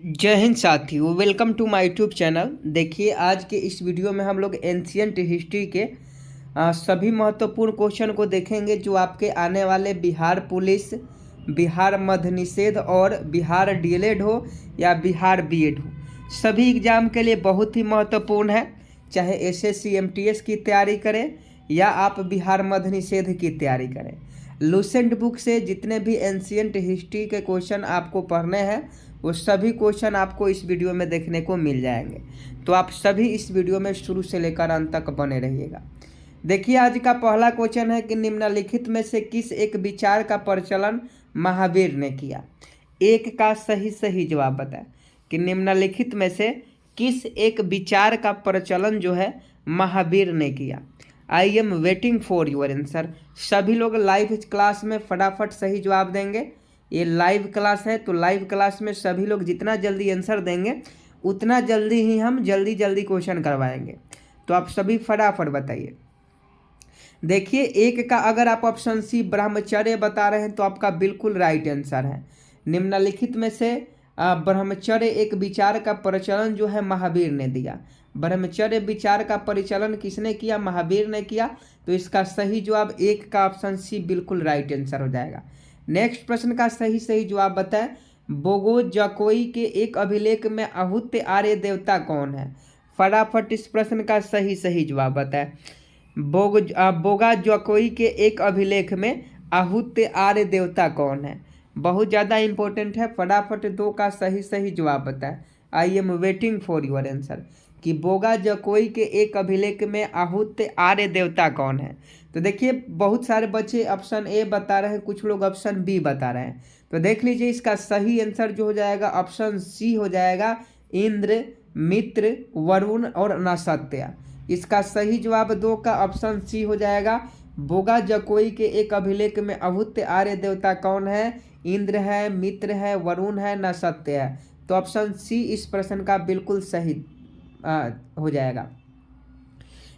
जय हिंद साथियों, welcome to my YouTube channel. देखिए, आज के इस वीडियो में हम लोग एंशियंट हिस्ट्री के सभी महत्वपूर्ण क्वेश्चन को देखेंगे जो आपके आने वाले बिहार पुलिस, बिहार मध्य निषेध और बिहार डीएलएड हो या बिहार बीएड हो, सभी एग्जाम के लिए बहुत ही महत्वपूर्ण है। चाहे एसएससी एमटीएस की तैयारी करें या आप बिहार मध्य निषेध की तैयारी करें, लूसेंट बुक से जितने भी एंशियंट हिस्ट्री के क्वेश्चन आपको पढ़ने हैं वो सभी क्वेश्चन आपको इस वीडियो में देखने को मिल जाएंगे। तो आप सभी इस वीडियो में शुरू से लेकर अंत तक बने रहिएगा। देखिए, आज का पहला क्वेश्चन है कि निम्नलिखित में से किस एक विचार का प्रचलन महावीर ने किया। एक का सही सही जवाब बताएं कि निम्नलिखित में से किस एक विचार का प्रचलन जो है महावीर ने किया। I am waiting for your answer. सभी लोग लाइव क्लास में फटाफट सही जवाब देंगे। ये लाइव क्लास है तो लाइव क्लास में सभी लोग जितना जल्दी आंसर देंगे उतना जल्दी ही हम जल्दी क्वेश्चन करवाएंगे। तो आप सभी फटाफट बताइए। देखिए, एक का अगर आप ऑप्शन सी ब्रह्मचर्य बता रहे हैं तो आपका बिल्कुल राइट आंसर है। निम्नलिखित में से ब्रह्मचर्य एक विचार का प्रचलन जो है महावीर ने दिया। ब्रह्मचर्य विचार का परिचलन किसने किया? महावीर ने किया। तो इसका सही जवाब एक का ऑप्शन सी बिल्कुल राइट आंसर हो जाएगा। नेक्स्ट प्रश्न का सही सही जवाब बताएं। बोगो जकोई के एक अभिलेख में आहुति आर्य देवता कौन है? फटाफट इस प्रश्न का सही सही जवाब बताएं। बोगा जकोई के एक अभिलेख में आहुति आर्य देवता कौन है? बहुत ज़्यादा इंपॉर्टेंट है। फटाफट दो का सही सही जवाब बताएं। I am waiting for your answer कि बोगा जकोई के एक अभिलेख में आहुति आर्य देवता कौन है। तो देखिए, बहुत सारे बच्चे ऑप्शन ए बता रहे हैं, कुछ लोग ऑप्शन बी बता रहे हैं। तो देख लीजिए, इसका सही आंसर जो हो जाएगा ऑप्शन सी हो जाएगा। इंद्र, मित्र, वरुण और नसत्या। इसका सही जवाब दो का ऑप्शन सी हो जाएगा। बोगा जकोई के एक अभिलेख में आहुति आर्य देवता कौन है? इंद्र है, मित्र है, वरुण है, नसत्य है। तो ऑप्शन सी इस प्रश्न का बिल्कुल सही हो जाएगा।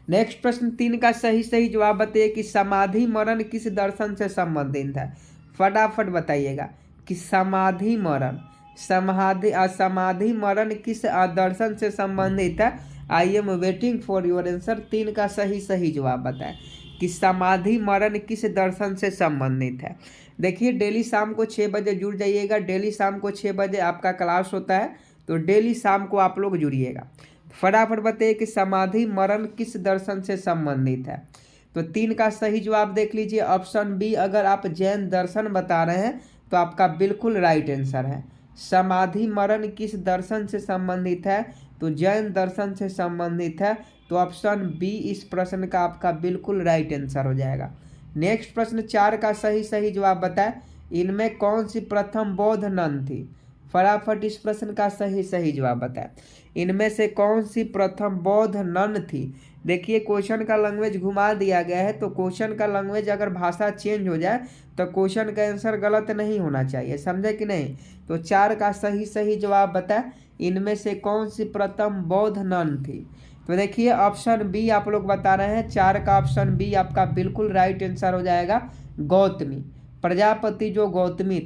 नेक्स्ट प्रश्न 3 का सही सही जवाब बताइए कि समाधि मरण किस दर्शन से संबंधित है। फटाफट बताइएगा कि समाधि मरण समाधि मरण किस दर्शन से संबंधित है। I am waiting for your answer. 3 का सही सही जवाब बताएं कि समाधि मरण किस दर्शन से संबंधित है। देखिए, डेली शाम को 6 बजे जुड़ जाइएगा। डेली शाम को 6 बजे आपका क्लास होता है, तो डेली शाम को आप लोग जुड़िएगा। फटाफट बताइए कि समाधि मरण किस दर्शन से संबंधित है। तो 3 का सही जवाब देख लीजिए। ऑप्शन बी, अगर आप जैन दर्शन बता रहे हैं तो आपका बिल्कुल राइट आंसर है। समाधि मरण किस दर्शन से संबंधित है? तो जैन दर्शन से संबंधित है। तो ऑप्शन बी इस प्रश्न का आपका बिल्कुल राइट आंसर हो जाएगा। नेक्स्ट प्रश्न 4 का सही सही जवाब बताएं। इनमें कौन सी प्रथम बौद्ध नन थी? फटाफट इस प्रश्न का सही सही जवाब बताएं। इनमें से कौन सी प्रथम बौद्ध नन थी? देखिए, क्वेश्चन का लैंग्वेज घुमा दिया गया है, तो क्वेश्चन का लैंग्वेज अगर भाषा चेंज हो जाए तो क्वेश्चन का आंसर गलत नहीं होना चाहिए, समझे कि नहीं? तो 4 का सही सही जवाब बताएं। इनमें से कौन सी प्रथम बौद्ध नन थी? तो देखिए, ऑप्शन बी आप लोग बता रहे हैं। 4 का ऑप्शन बी आपका बिल्कुल राइट आंसर हो जाएगा। गौतमी प्रजापति जो गौतमी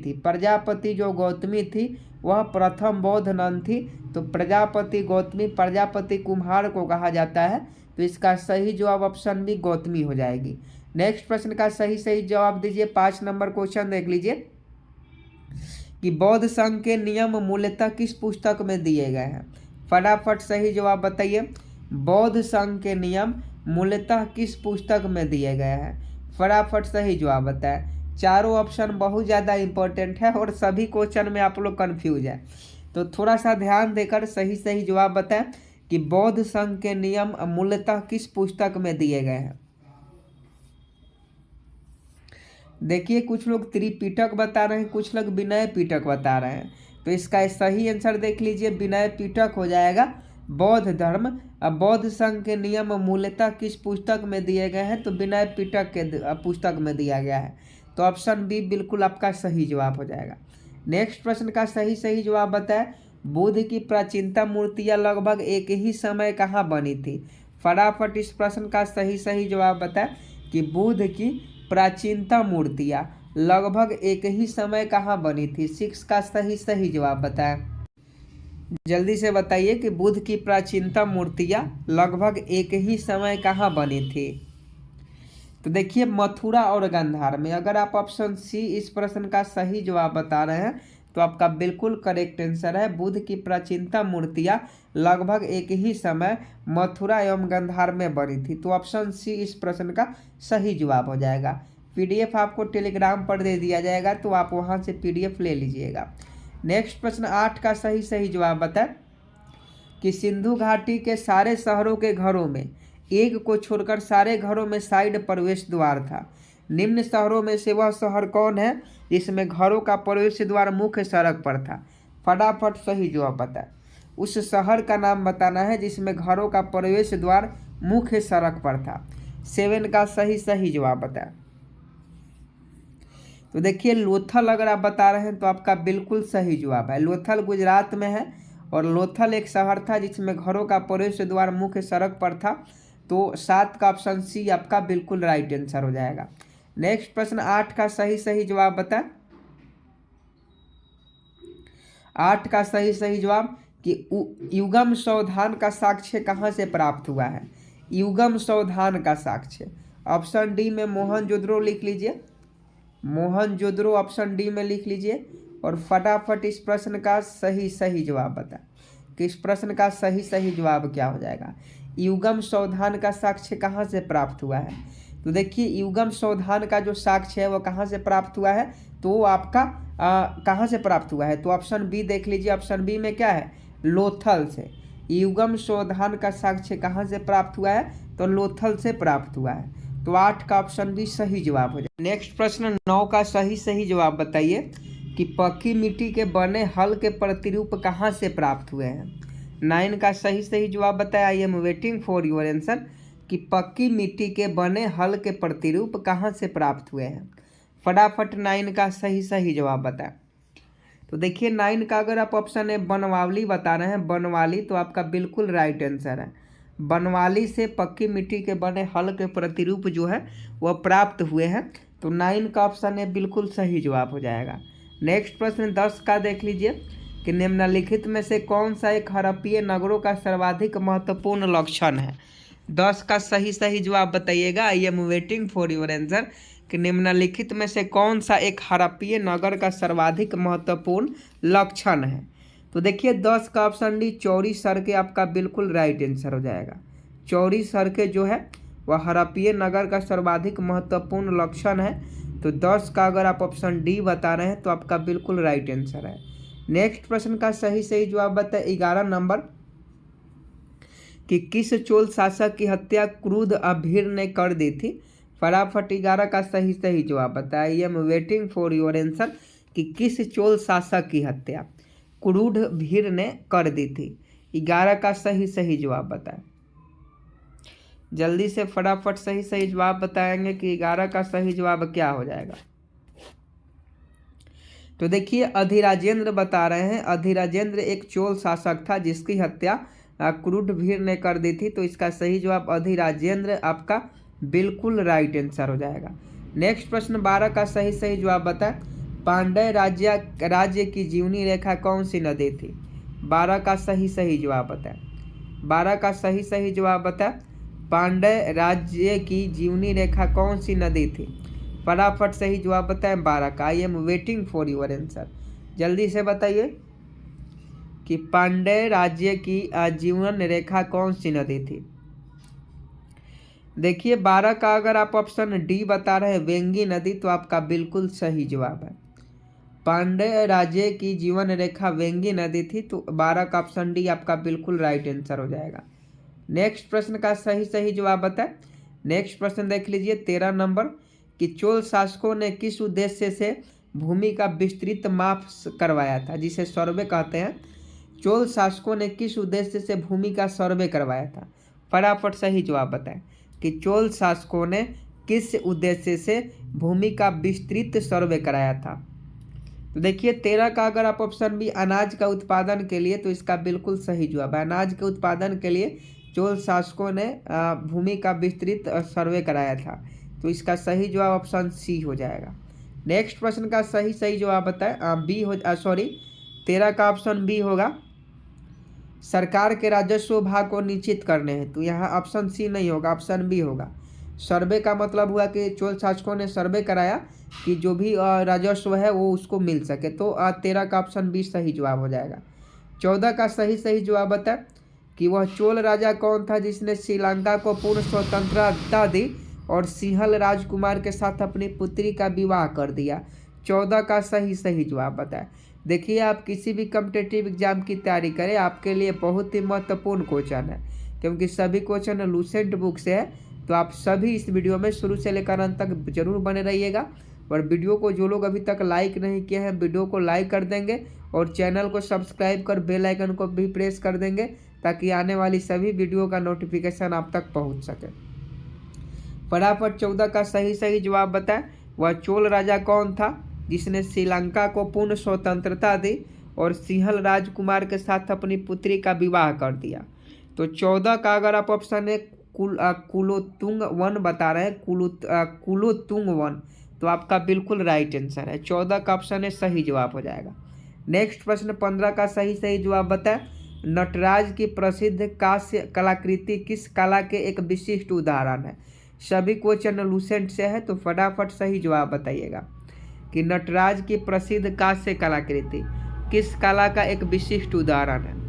थी वह प्रथम बौद्ध नन थी। तो प्रजापति गौतमी, प्रजापति कुम्हार को कहा जाता है। तो इसका सही जवाब ऑप्शन बी गौतमी हो जाएगी। नेक्स्ट प्रश्न का सही सही जवाब दीजिए। 5 नंबर क्वेश्चन देख लीजिए कि बौद्ध संघ के नियम मूलतः किस पुस्तक में दिए गए हैं। फटाफट सही जवाब बताइए। बौद्ध संघ के नियम मूलतः किस पुस्तक में दिए गए हैं? फटाफट सही जवाब बताएं। चारों ऑप्शन बहुत ज़्यादा इंपॉर्टेंट है और सभी क्वेश्चन में आप लोग कंफ्यूज है, तो थोड़ा सा ध्यान देकर सही सही जवाब बताएं कि बौद्ध संघ के नियम मूलतः किस पुस्तक में दिए गए हैं। देखिए, कुछ लोग त्रिपिटक बता रहे हैं, कुछ लोग विनय पिटक बता रहे हैं। तो इसका सही आंसर देख लीजिए, विनय पिटक हो जाएगा। बौद्ध धर्म बौद्ध संघ के नियम मूलतः किस पुस्तक में दिए गए हैं? तो विनय पिटक के पुस्तक में दिया गया है। तो ऑप्शन बी बिल्कुल आपका सही जवाब हो जाएगा। नेक्स्ट प्रश्न का सही सही जवाब बताएं। बुद्ध की प्राचीनतम मूर्तियां लगभग एक ही समय कहाँ बनी थी? फटाफट इस प्रश्न का सही सही जवाब बताएं कि बुद्ध की प्राचीनतम मूर्तियां लगभग एक ही समय कहाँ बनी थी। 6 का सही सही जवाब बताएं। जल्दी से बताइए कि बुद्ध की प्राचीनतम मूर्तियां लगभग एक ही समय कहाँ बनी थी। तो देखिए मथुरा और गांधार में। अगर आप ऑप्शन सी इस प्रश्न का सही जवाब बता रहे हैं तो आपका बिल्कुल करेक्ट आंसर है, बुद्ध की प्राचीनतम मूर्तियां लगभग एक ही समय मथुरा एवं गांधार में बनी थी। तो ऑप्शन सी इस प्रश्न का सही जवाब हो जाएगा। पीडीएफ आपको टेलीग्राम पर दे दिया जाएगा, तो आप वहां से पीडीएफ ले लीजिएगा। नेक्स्ट प्रश्न 8 का सही जवाब बताएं कि सिंधु घाटी के सारे शहरों के घरों में एक को छोड़कर सारे घरों में साइड प्रवेश द्वार था। निम्न शहरों में से वह शहर कौन है जिसमें घरों का प्रवेश द्वार मुख्य सड़क पर था। फटाफट सही जवाब बताएं। उस शहर का नाम बताना है जिसमें घरों का प्रवेश द्वार मुख्य सड़क पर था। 7 का सही जवाब बताएं। तो देखिए लोथल अगर आप बता रहे हैं तो आपका बिल्कुल सही जवाब है। लोथल गुजरात में है और लोथल एक शहर था जिसमें घरों का प्रवेश द्वार मुख्य सड़क पर था। तो 7 का ऑप्शन सी आपका बिल्कुल राइट आंसर हो जाएगा। नेक्स्ट प्रश्न 8 का सही जवाब बताएं। 8 का सही जवाब कि युगम सावधान का साक्ष्य कहाँ से प्राप्त हुआ है। युगम सावधान का साक्ष्य ऑप्शन डी में मोहनजोदड़ो लिख लीजिए। मोहनजोदड़ो ऑप्शन डी में लिख लीजिए और फटाफट इस प्रश्न का सही जवाब बताएं कि इस प्रश्न का सही जवाब क्या हो जाएगा। युगम सावधान का साक्ष्य कहाँ से प्राप्त हुआ है। तो देखिए युगम सावधान का जो साक्ष्य है वो कहाँ से प्राप्त हुआ है, तो आपका कहाँ से प्राप्त हुआ है, तो ऑप्शन बी देख लीजिए। ऑप्शन बी में क्या है, लोथल से। युगम सावधान का साक्ष्य कहाँ से प्राप्त हुआ है, तो लोथल से प्राप्त हुआ है। तो 8 का ऑप्शन भी सही जवाब हो जाए। नेक्स्ट प्रश्न 9 का सही जवाब बताइए कि पक्की मिट्टी के बने हल के प्रतिरूप कहाँ से प्राप्त हुए हैं। 9 का सही जवाब बताया। I am waiting for your answer कि पक्की मिट्टी के बने हल के प्रतिरूप कहाँ से प्राप्त हुए हैं। फटाफट 9 का सही जवाब बताएं। तो देखिए 9 का अगर आप ऑप्शन है बनवाली बता रहे हैं, बनवाली, तो आपका बिल्कुल राइट आंसर है। बनवाली से पक्की मिट्टी के बने हल के प्रतिरूप जो है वह प्राप्त हुए हैं। तो 9 का ऑप्शन है बिल्कुल सही जवाब हो जाएगा। नेक्स्ट प्रश्न 10 का देख लीजिए कि निम्नलिखित में से कौन सा एक हड़प्पीय नगरों का सर्वाधिक महत्वपूर्ण लक्षण है। 10 का सही जवाब बताइएगा। I am waiting for your answer कि निम्नलिखित में से कौन सा एक हड़प्पीय नगर का सर्वाधिक महत्वपूर्ण लक्षण है। तो देखिए 10 का ऑप्शन डी चौड़ी सड़कें आपका बिल्कुल राइट आंसर हो जाएगा। चौड़ी सड़कें जो है वह हड़प्पीय नगर का सर्वाधिक महत्वपूर्ण लक्षण है। तो 10 का अगर आप ऑप्शन डी बता रहे हैं तो आपका बिल्कुल राइट आंसर है। नेक्स्ट प्रश्न का सही जवाब बताए 11 नंबर कि किस चोल शासक की हत्या क्रुद्ध अभीर ने कर दी थी। फटाफट 11 का सही जवाब बताए। I am waiting for your answer कि किस चोल शासक की हत्या क्रुद्ध भीर ने कर दी थी। 11 का सही जवाब बताएं। जल्दी से फटाफट सही जवाब बताएंगे कि 11 का सही जवाब क्या हो जाएगा। तो देखिए अधिराजेंद्र बता रहे हैं। अधिराजेंद्र एक चोल शासक था जिसकी हत्या क्रुद्ध भीर ने कर दी थी। तो इसका सही जवाब अधिराजेंद्र आपका बिल्कुल राइट आंसर हो जाएगा। नेक्स्ट प्रश्न 12 का सही जवाब बताएं। पांड्य राज्य की जीवनी रेखा कौन सी नदी थी। 12 का सही जवाब बताएं। 12 का सही जवाब बताएं। पांड्य राज्य की जीवनी रेखा कौन सी नदी थी। फटाफट सही जवाब बताएं 12 का। I am waiting for your answer. जल्दी से बताइए कि पांड्य राज्य की जीवन रेखा कौन सी नदी थी। देखिए 12 का अगर आप ऑप्शन डी बता रहे हैं वेंगी नदी, तो आपका बिल्कुल सही जवाब है। पांड्य राज्य की जीवन रेखा वेंगी नदी थी। तो 12 का ऑप्शन डी आपका बिल्कुल राइट आंसर हो जाएगा। नेक्स्ट प्रश्न का सही जवाब बताएं। नेक्स्ट प्रश्न देख लीजिए 13 नंबर कि चोल शासकों ने किस उद्देश्य से भूमि का विस्तृत माप करवाया था, जिसे सर्वे कहते हैं। चोल शासकों ने किस उद्देश्य से भूमि का सर्वे करवाया था। फटाफट सही जवाब बताएं कि चोल शासकों ने किस उद्देश्य से भूमि का विस्तृत सर्वे कराया था। तो देखिए 13 का अगर आप ऑप्शन बी अनाज का उत्पादन के लिए, तो इसका बिल्कुल सही जवाब है। अनाज के उत्पादन के लिए चोल शासकों ने भूमि का विस्तृत सर्वे कराया था। तो इसका सही जवाब ऑप्शन सी हो जाएगा। नेक्स्ट प्रश्न का सही जवाब बताएं। बी हो 13 का ऑप्शन बी होगा सरकार के राजस्व भाग को निश्चित करने हैं, तो यहाँ ऑप्शन सी नहीं होगा, ऑप्शन बी होगा। सर्वे का मतलब हुआ कि चोल शासकों ने सर्वे कराया कि जो भी राजस्व है वो उसको मिल सके, तो 13 का ऑप्शन बी सही जवाब हो जाएगा। 14 का सही जवाब बता कि वह चोल राजा कौन था जिसने श्रीलंका को पूर्ण स्वतंत्रता दी और सिंहल राजकुमार के साथ अपनी पुत्री का विवाह कर दिया। 14 का सही जवाब बताएं। देखिए, आप किसी भी कॉम्पिटिटिव एग्जाम की तैयारी करें, आपके लिए बहुत ही महत्वपूर्ण क्वेश्चन है, क्योंकि सभी क्वेश्चन लूसेंट बुक से है। तो आप सभी इस वीडियो में शुरू से लेकर अंत तक जरूर बने रहिएगा। और वीडियो को जो लोग अभी तक लाइक नहीं किए हैं, वीडियो को लाइक कर देंगे और चैनल को सब्सक्राइब कर बेल आइकन को भी प्रेस कर देंगे, ताकि आने वाली सभी वीडियो का नोटिफिकेशन आप तक पहुंच सके। फटाफट 14 का सही जवाब बताएं। वह चोल राजा कौन था जिसने श्रीलंका को पूर्ण स्वतंत्रता दी और सिंहल राजकुमार के साथ अपनी पुत्री का विवाह कर दिया। तो 14 का अगर आप ऑप्शन है कुलोत्तुंग वन बता रहे हैं, कुलोत्तुंग वन, तो आपका बिल्कुल राइट आंसर है। 14 का ऑप्शन है सही जवाब हो जाएगा। नेक्स्ट प्रश्न 15 का सही जवाब बताएं। नटराज की प्रसिद्ध कांस्य कलाकृति किस कला के एक विशिष्ट उदाहरण है? सभी क्वेश्चन लूसेंट से है, तो फटाफट सही जवाब बताइएगा कि नटराज की प्रसिद्ध कांस्य कलाकृति किस कला का एक विशिष्ट उदाहरण है।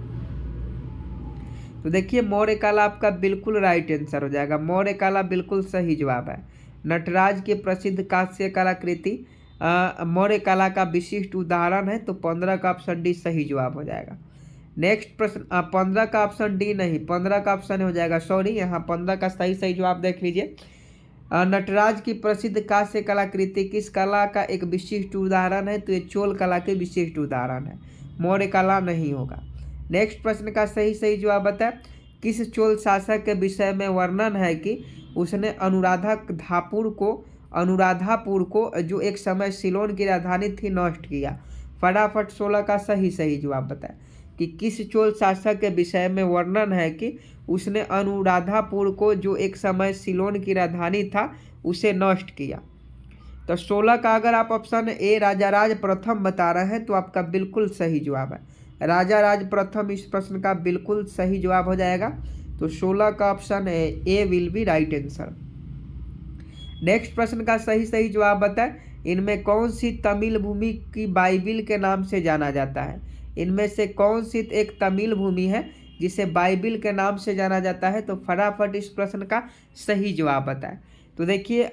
तो देखिए, मौर्य कला आपका बिल्कुल राइट आंसर हो जाएगा। मौर्य कला बिल्कुल सही जवाब है। नटराज की प्रसिद्ध कांस्य कलाकृति मौर्य कला का विशिष्ट उदाहरण है, तो 15 का ऑप्शन डी सही जवाब हो जाएगा। नेक्स्ट प्रश्न 15 का ऑप्शन डी नहीं, 15 का ऑप्शन हो जाएगा, सॉरी, यहाँ 15 का सही जवाब देख लीजिए। नटराज की प्रसिद्ध कांस्य कलाकृति किस कला का एक विशिष्ट उदाहरण है? तो ये चोल कला के विशिष्ट उदाहरण है, मौर्य कला नहीं होगा। नेक्स्ट प्रश्न का सही जवाब बताएं। किस चोल शासक के विषय में वर्णन है कि उसने अनुराधापुर को जो एक समय सिलोन की राजधानी थी नष्ट किया? फटाफट 16 का सही जवाब बताएं कि किस चोल शासक के विषय में वर्णन है कि उसने अनुराधापुर को जो एक समय सिलोन की राजधानी था उसे नष्ट किया? तो 16 का अगर आप ऑप्शन ए राजाराज प्रथम बता रहे हैं, तो आपका बिल्कुल सही जवाब है। राजाराज प्रथम इस प्रश्न का बिल्कुल सही जवाब हो जाएगा। तो 16 का option A will be right answer. Next प्रश्न का सही जवाब बताएं। इनमें कौन सी तमिल भूमि की बाइबिल के नाम से जाना जाता है? इनमें से कौन सी एक तमिल भूमि है जिसे बाइबिल के नाम से जाना जाता है? तो फटाफट इस प्रश्न का सही जवाब बताएं। तो देखिए,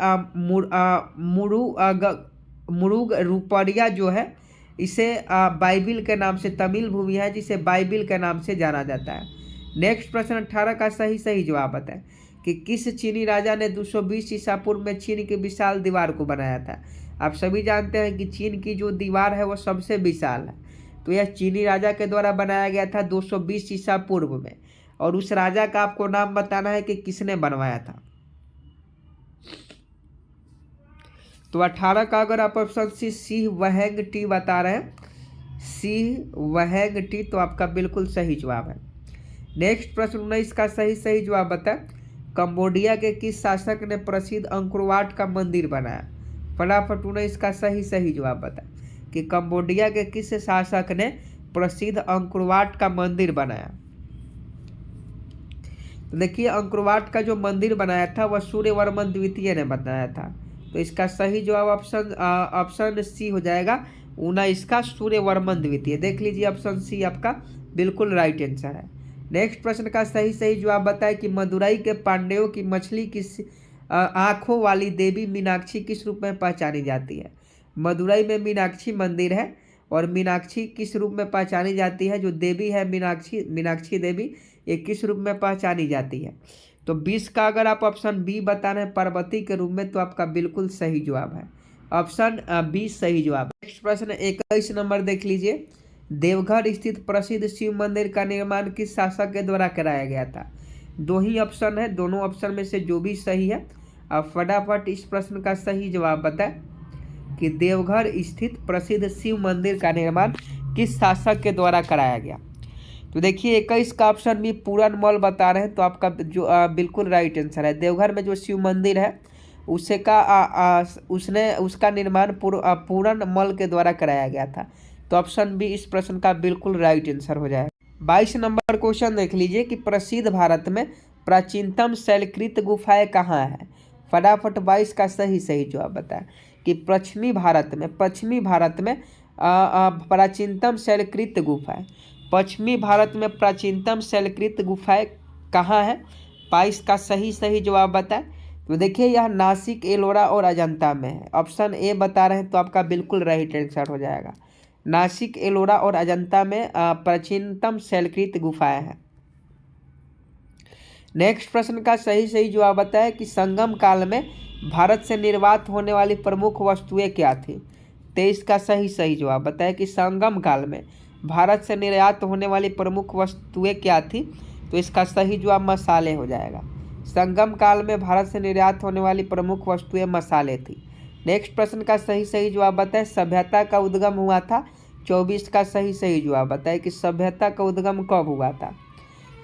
मुरुग रूपरिया जो है, इसे बाइबिल के नाम से, तमिल भूमि है जिसे बाइबिल के नाम से जाना जाता है। नेक्स्ट प्रश्न 18 का सही जवाब बताएं कि किस चीनी राजा ने 220 ईसा पूर्व में चीन की विशाल दीवार को बनाया था? आप सभी जानते हैं कि चीन की जो दीवार है वो सबसे विशाल है, तो यह चीनी राजा के द्वारा बनाया गया था 220 ईसा पूर्व में। और उस राजा का आपको नाम बताना है कि किसने बनवाया था। तो 18 का अगर आप ऑप्शन सी वहेंग टी बता रहे हैं, सी वहेंग टी, तो आपका बिल्कुल सही जवाब है। नेक्स्ट प्रश्न 19 का सही जवाब बताएं। कंबोडिया के किस शासक ने प्रसिद्ध अंकोरवाट का मंदिर बनाया? फटाफट 19 का सही जवाब बताएं कि कंबोडिया के किस शासक ने प्रसिद्ध अंकोरवाट का मंदिर बनाया? तो देखिए, अंकोरवाट का जो मंदिर बनाया था वह सूर्यवर्मन द्वितीय ने बनाया था, तो इसका सही जवाब ऑप्शन सी हो जाएगा। 19 का सूर्यवर्मन द्वितीय। देख लीजिए, ऑप्शन सी आपका बिल्कुल राइट आंसर है। नेक्स्ट प्रश्न का सही जवाब बताएं कि मदुरई के पांड्यों की मछली किस आंखों वाली देवी मीनाक्षी किस रूप में पहचानी जाती है? मदुरई में मीनाक्षी मंदिर है और मीनाक्षी किस रूप में पहचानी जाती है? जो देवी है मीनाक्षी देवी, ये किस रूप में पहचानी जाती है? तो 20 का अगर आप ऑप्शन बी बता रहे हैं पार्वती के रूप में, तो आपका बिल्कुल सही जवाब है, ऑप्शन बी सही जवाब। नेक्स्ट प्रश्न 21 नंबर देख लीजिए। देवघर स्थित प्रसिद्ध शिव मंदिर का निर्माण किस शासक के द्वारा कराया गया था? दो ही ऑप्शन है, दोनों ऑप्शन में से जो भी सही है आप फटाफट इस प्रश्न का सही जवाब बताएं कि देवघर स्थित प्रसिद्ध शिव मंदिर का निर्माण किस शासक के द्वारा कराया गया? तो देखिए, 21 का ऑप्शन भी पूरन मल बता रहे हैं, तो आपका जो बिल्कुल राइट आंसर है। देवघर में जो शिव मंदिर है उसका निर्माण पूरन मल के द्वारा कराया गया था, तो ऑप्शन बी इस प्रश्न का बिल्कुल राइट आंसर हो जाएगा। 22 नंबर क्वेश्चन देख लीजिए कि प्रसिद्ध भारत में प्राचीनतम शैलकृत गुफाएं कहाँ है। फटाफट 22 का सही जवाब बताएं कि पश्चिमी भारत में प्राचीनतम शैलकृत गुफाएं, पश्चिमी भारत में प्राचीनतम शैलकृत गुफाएं कहाँ है। 22 का सही जवाब बताएं। तो देखिए यह नासिक, एलोरा और अजंता में है। ऑप्शन ए बता रहे हैं तो आपका बिल्कुल राइट आंसर हो जाएगा। नासिक, एलोरा और अजंता में प्राचीनतम शैलकृत गुफाएं हैं। नेक्स्ट प्रश्न का सही जवाब बताएं कि संगम काल में भारत से निर्यात होने वाली प्रमुख वस्तुएं क्या थी। 23 का सही जवाब बताएं कि संगम काल में भारत से निर्यात होने वाली प्रमुख वस्तुएं क्या थी। तो इसका सही जवाब मसाले हो जाएगा। संगम काल में भारत से निर्यात होने वाली प्रमुख वस्तुएं मसाले थी। नेक्स्ट प्रश्न का सही जवाब बताएं सभ्यता का उद्गम हुआ था। 24 का सही जवाब बताएं कि सभ्यता का उद्गम कब हुआ था।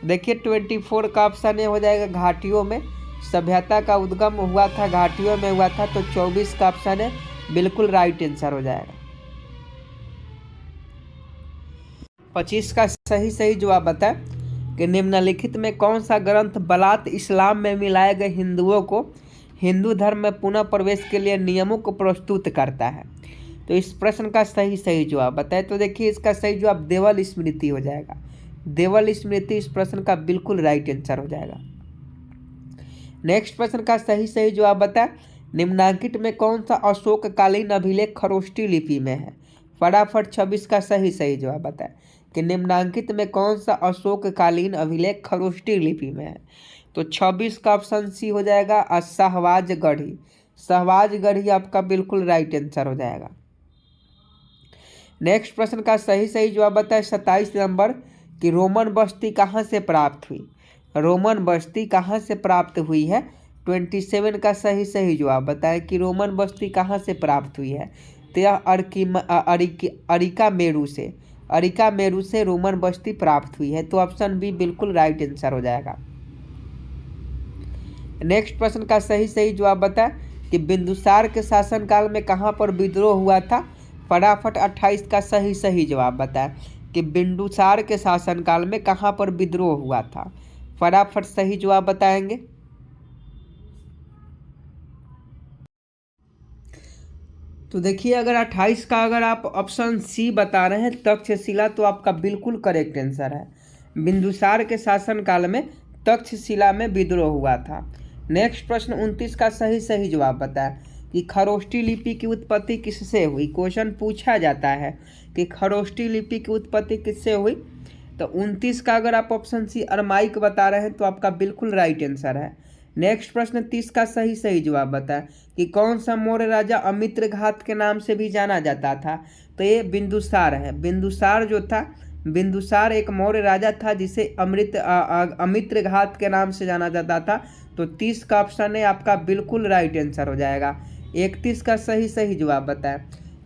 देखिए 24 का ऑप्शन ए हो जाएगा घाटियों में। सभ्यता का उद्गम हुआ था घाटियों में हुआ था, तो 24 का ऑप्शन है बिल्कुल राइट आंसर हो जाएगा। 25 का सही जवाब बताएं कि निम्नलिखित में कौन सा ग्रंथ बलात इस्लाम में मिलाए गए हिंदुओं को हिंदू धर्म में पुनः प्रवेश के लिए नियमों को प्रस्तुत करता है। तो इस प्रश्न का सही जवाब बताएं। तो देखिए इसका सही जवाब देवल स्मृति हो जाएगा। देवल स्मृति इस प्रश्न का बिल्कुल राइट आंसर हो जाएगा। नेक्स्ट प्रश्न का सही जवाब बताएं निम्नांकित में कौन सा अशोककालीन अभिलेख खरोष्टी लिपि में है। फटाफट 26 का सही जवाब बताएं कि निम्नांकित में कौन सा अशोककालीन अभिलेख खरोष्टी लिपि में है। तो 26 का ऑप्शन सी हो जाएगा शाहवाजगढ़ी। शाहवाजगढ़ी आपका बिल्कुल राइट आंसर हो जाएगा। नेक्स्ट प्रश्न का सही जवाब बताएं 27 नंबर कि रोमन बस्ती कहाँ से प्राप्त हुई। रोमन बस्ती कहाँ से प्राप्त हुई है। 27 का सही जवाब बताएं कि रोमन बस्ती कहाँ से प्राप्त हुई है। तो यह अरिका मेरू से रोमन बस्ती प्राप्त हुई है। तो ऑप्शन बी बिल्कुल राइट आंसर हो जाएगा। नेक्स्ट प्रश्न का सही जवाब बताएं कि बिंदुसार के शासनकाल में कहाँ पर विद्रोह हुआ था। फटाफट 28 का सही जवाब बताएं कि बिंदुसार के शासनकाल में कहाँ पर विद्रोह हुआ था। फटाफट सही जवाब बताएंगे। तो देखिए अगर 28 का अगर आप ऑप्शन सी बता रहे हैं तक्षशिला, तो आपका बिल्कुल करेक्ट आंसर है। बिंदुसार के शासनकाल में तक्षशिला में विद्रोह हुआ था। नेक्स्ट प्रश्न 29 का सही जवाब बताएं कि खरोष्टी लिपि की उत्पत्ति किससे हुई। क्वेश्चन पूछा जाता है कि खरोष्टी लिपि की उत्पत्ति किससे हुई। तो 29 का अगर आप ऑप्शन सी अरमाइक बता रहे हैं तो आपका बिल्कुल राइट आंसर है। नेक्स्ट प्रश्न 30 का सही जवाब बताएं कि कौन सा मौर्य राजा अमित्रघात के नाम से भी जाना जाता था। तो ये बिंदुसार है। बिंदुसार जो था, बिंदुसार एक मौर्य राजा था जिसे अमित्रघात के नाम से जाना जाता था। तो 30 का ऑप्शन है आपका बिल्कुल राइट आंसर हो जाएगा। 31 का सही जवाब बताएं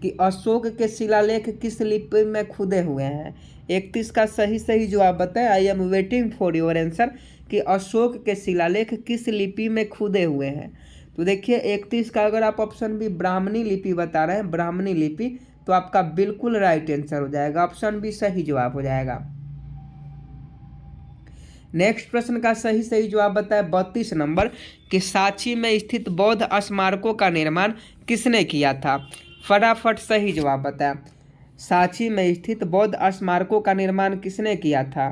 कि अशोक के शिलालेख किस लिपि में खुदे हुए हैं। 31 का सही जवाब बताएं। I am waiting for your answer कि अशोक के शिलालेख किस लिपि में खुदे हुए हैं। तो देखिए 31 का अगर आप ऑप्शन बी ब्राह्मणी लिपि बता रहे हैं, ब्राह्मणी लिपि, तो आपका बिल्कुल राइट आंसर हो जाएगा। ऑप्शन बी सही जवाब हो जाएगा। नेक्स्ट प्रश्न का सही जवाब बताएं 32 नंबर कि सांची में स्थित बौद्ध स्मारकों का निर्माण किसने किया था। फटाफट सही जवाब बताएं सांची में स्थित बौद्ध स्मारकों का निर्माण किसने किया था।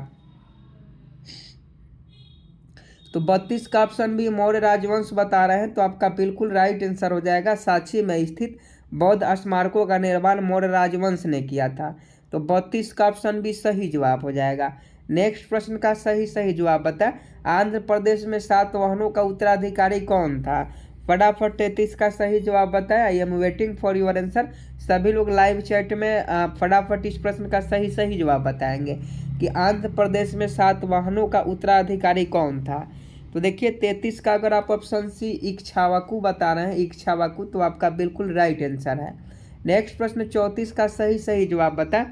तो 32 का ऑप्शन भी मौर्य राजवंश बता रहे हैं, तो आपका बिल्कुल राइट आंसर हो जाएगा। सांची में स्थित बौद्ध स्मारकों का निर्माण मौर्य राजवंश ने किया था। तो 32 का ऑप्शन भी सही जवाब हो जाएगा। नेक्स्ट प्रश्न का सही जवाब बताएं आंध्र प्रदेश में सातवाहनों का उत्तराधिकारी कौन था। फटाफट 33 का सही जवाब बताएं। I am waiting for your answer. सभी लोग लाइव चैट में फटाफट इस प्रश्न का सही जवाब बताएंगे कि आंध्र प्रदेश में सातवाहनों का उत्तराधिकारी कौन था। तो देखिए 33 का अगर आप ऑप्शन सी इक्ष्वाकु बता रहे हैं, इक्ष्वाकु, तो आपका बिल्कुल राइट आंसर है। नेक्स्ट प्रश्न 34 का सही जवाब बताएं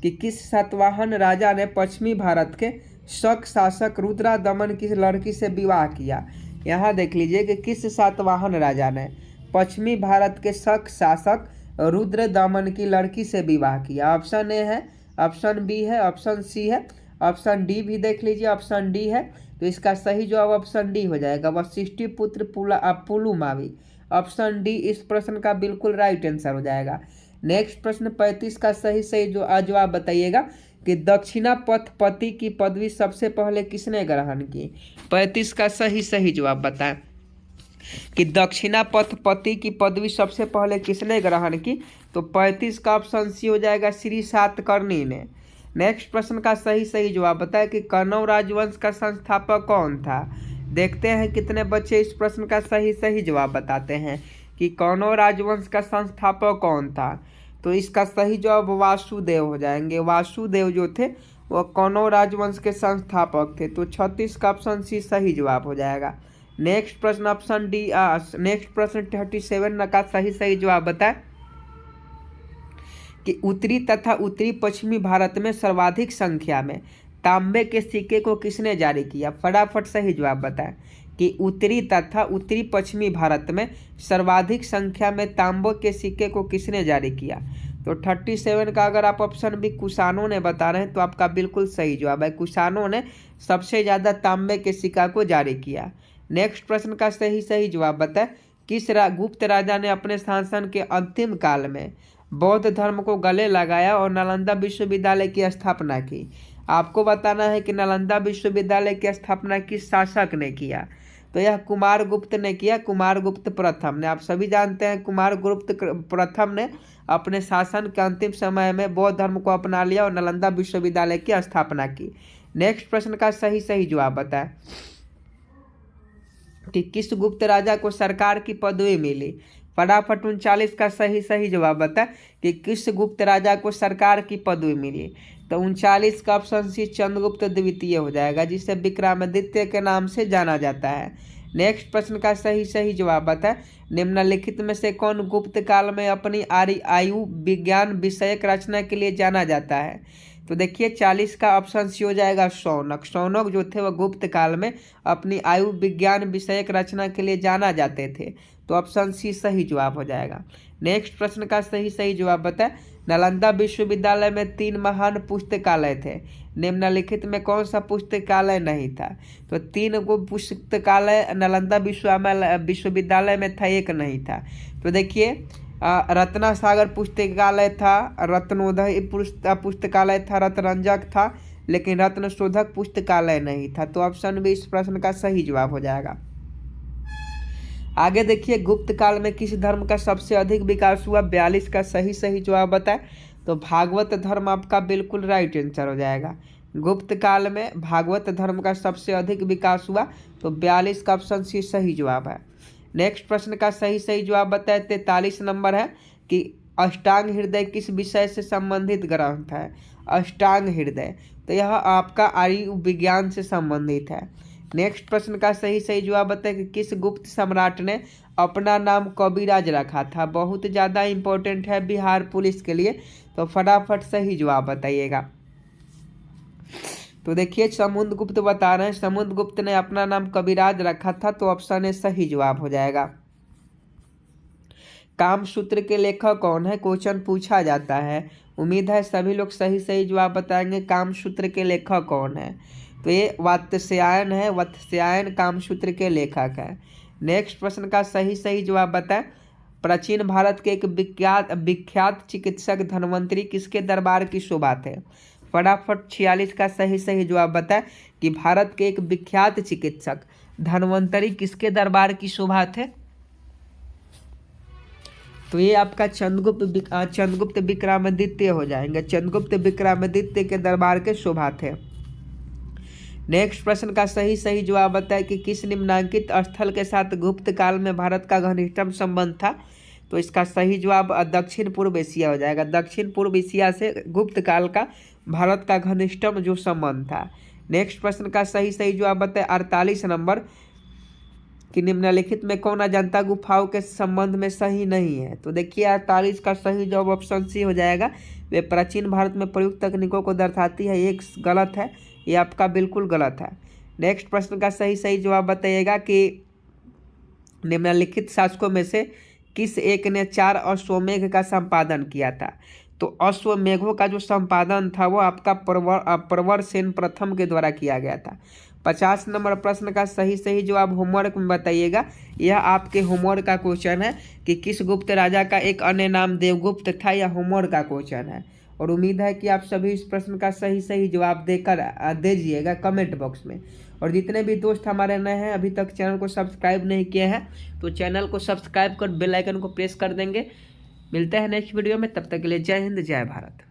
कि किस सातवाहन राजा ने पश्चिमी भारत के शक शासक रुद्रदमन की लड़की से विवाह किया। यहाँ देख लीजिए कि किस सातवाहन राजा ने पश्चिमी भारत के शक शासक रुद्रदमन की लड़की से विवाह किया। ऑप्शन ए है ऑप्शन बी है, ऑप्शन सी है, ऑप्शन डी भी देख लीजिए, ऑप्शन डी है। तो इसका सही जवाब ऑप्शन डी हो जाएगा, वशिष्ठिपुत्र पुलुमावी। ऑप्शन डी इस प्रश्न का बिल्कुल राइट आंसर हो जाएगा। नेक्स्ट प्रश्न 35 का सही जवाब बताइएगा कि दक्षिणापथपति की पदवी सबसे पहले किसने ग्रहण की। 35 का सही जवाब बताएं कि दक्षिणापथपति की पदवी सबसे पहले किसने ग्रहण की। तो 35 का ऑप्शन सी हो जाएगा, श्री सातकर्णी ने। नेक्स्ट प्रश्न का सही जवाब बताएं कि कनौज राजवंश का संस्थापक कौन था। देखते हैं कितने बच्चे इस प्रश्न का सही जवाब बताते हैं कि कनौज राजवंश का संस्थापक कौन था। तो इसका सही जवाब वासुदेव हो जाएंगे। वासुदेव जो थे वो कनौज राजवंश के संस्थापक थे। तो 36 का ऑप्शन सी सही जवाब हो जाएगा। नेक्स्ट प्रश्न ऑप्शन डी नेक्स्ट प्रश्न 37 का सही जवाब बताएं कि उत्तरी तथा उत्तरी पश्चिमी भारत में सर्वाधिक संख्या में तांबे के सिक्के को किसने जारी किया। फटाफट सही जवाब बताएं कि उत्तरी तथा उत्तरी पश्चिमी भारत में सर्वाधिक संख्या में तांबे के सिक्के को किसने जारी किया। तो 37 का अगर आप ऑप्शन बी कुषाणों ने बता रहे हैं तो आपका बिल्कुल सही जवाब है, कुषाणों ने सबसे ज़्यादा तांबे के सिक्का को जारी किया। नेक्स्ट प्रश्न का सही जवाब बताएं किस गुप्त राजा ने अपने शासन के अंतिम काल में बौद्ध धर्म को गले लगाया और नालंदा विश्वविद्यालय की स्थापना की। आपको बताना है कि नालंदा विश्वविद्यालय की स्थापना किस शासक ने किया। तो यह कुमारगुप्त ने किया, कुमारगुप्त प्रथम ने। आप सभी जानते हैं कुमारगुप्त प्रथम ने अपने शासन के अंतिम समय में बौद्ध धर्म को अपना लिया और नालंदा विश्वविद्यालय की स्थापना की। नेक्स्ट प्रश्न का सही जवाब बताएं कि किस गुप्त राजा को सरकार की पदवी मिली। फटाफट 39 का सही जवाब बताएं कि किस गुप्त राजा को सरकार की पदवी मिली। तो 39 का ऑप्शन सी चंद्रगुप्त द्वितीय हो जाएगा, जिसे विक्रमादित्य के नाम से जाना जाता है। नेक्स्ट प्रश्न का सही जवाब बताएं निम्नलिखित में से कौन गुप्त काल में अपनी आयु विज्ञान विषयक रचना के लिए जाना जाता है। तो देखिए 40 का ऑप्शन सी हो जाएगा शौनक। शौनक जो थे वह गुप्त काल में अपनी आयु विज्ञान विषयक रचना के लिए जाना जाते थे। तो ऑप्शन सी सही जवाब हो जाएगा। नेक्स्ट प्रश्न का सही जवाब बताएं नालंदा विश्वविद्यालय में 3 महान पुस्तकालय थे, निम्नलिखित में कौन सा पुस्तकालय नहीं था। तो 3 गो पुस्तकालय नालंदा विश्वविद्यालय में था, एक नहीं था। तो देखिए रत्ना सागर पुस्तकालय था, रत्नोदय पुस्तकालय था, रत्नरंजक था, लेकिन रत्नशोधक पुस्तकालय नहीं था। तो ऑप्शन बी इस प्रश्न का सही जवाब हो जाएगा। आगे देखिए गुप्त काल में किस धर्म का सबसे अधिक विकास हुआ। 42 का सही जवाब बताएं। तो भागवत धर्म आपका बिल्कुल राइट आंसर हो जाएगा। गुप्त काल में भागवत धर्म का सबसे अधिक विकास हुआ। तो 42 का ऑप्शन सी सही जवाब है। नेक्स्ट प्रश्न का सही जवाब बताएं 43 नंबर है कि अष्टांग हृदय किस विषय से संबंधित ग्रंथ है। अष्टांग हृदय तो यह आपका आयु विज्ञान से संबंधित है। नेक्स्ट प्रश्न का सही जवाब बताएं कि किस गुप्त सम्राट ने अपना नाम कविराज रखा था। बहुत ज़्यादा इंपॉर्टेंट है बिहार पुलिस के लिए, तो फटाफट सही जवाब बताइएगा। तो देखिए समुद्रगुप्त बता रहे हैं, समुद्रगुप्त ने अपना नाम कविराज रखा था। तो ऑप्शन ए सही जवाब हो जाएगा। कामसूत्र के लेखक कौन है, क्वेश्चन पूछा जाता है। उम्मीद है सभी लोग सही जवाब बताएंगे। कामसूत्र के लेखक कौन है। तो ये वात्स्यायन है, वात्स्यायन कामसूत्र के लेखक है। नेक्स्ट प्रश्न का सही जवाब बताएं प्राचीन भारत के एक विख्यात चिकित्सक धन्वंतरी किसके दरबार की शोभा थे। फटाफट 46 का सही जवाब बताएं कि भारत के एक विख्यात चिकित्सक धन्वंतरी किसके दरबार की शोभा थे। तो ये आपका चंद्रगुप्त विक्रमादित्य हो जाएंगे। चंद्रगुप्त विक्रमादित्य के दरबार के शोभा थे। नेक्स्ट प्रश्न का सही जवाब बताएं कि किस निम्नांकित स्थल के साथ गुप्त काल में भारत का घनिष्ठतम संबंध था। तो इसका सही जवाब दक्षिण पूर्व एशिया हो जाएगा। दक्षिण पूर्व एशिया से गुप्त काल का भारत का घनिष्ठतम जो संबंध था। नेक्स्ट प्रश्न का सही जवाब बताएं 48 नंबर कि निम्नलिखित में कौन अजंता गुफाओं के संबंध में सही नहीं है। तो देखिए 48 का सही जवाब ऑप्शन सी हो जाएगा। वे प्राचीन भारत में प्रयुक्त तकनीकों को दर्शाती है, एक गलत है, ये आपका बिल्कुल गलत है। नेक्स्ट प्रश्न का सही जवाब बताइएगा कि निम्नलिखित शासकों में से किस एक ने 4 अश्वमेध का संपादन किया था। तो अश्वमेघों का जो संपादन था वो आपका प्रवर सेन प्रथम के द्वारा किया गया था। 50 नंबर प्रश्न का सही जवाब होमवर्क में बताइएगा। यह आपके होमवर्क का क्वेश्चन है कि किस गुप्त राजा का एक अन्य नाम देवगुप्त था। यह होमवर्क का क्वेश्चन है और उम्मीद है कि आप सभी इस प्रश्न का सही जवाब देकर दीजिएगा कमेंट बॉक्स में। और जितने भी दोस्त हमारे नए हैं अभी तक चैनल को सब्सक्राइब नहीं किए हैं तो चैनल को सब्सक्राइब कर बेल आइकन को प्रेस कर देंगे। मिलते हैं नेक्स्ट वीडियो में, तब तक के लिए जय हिंद जय भारत।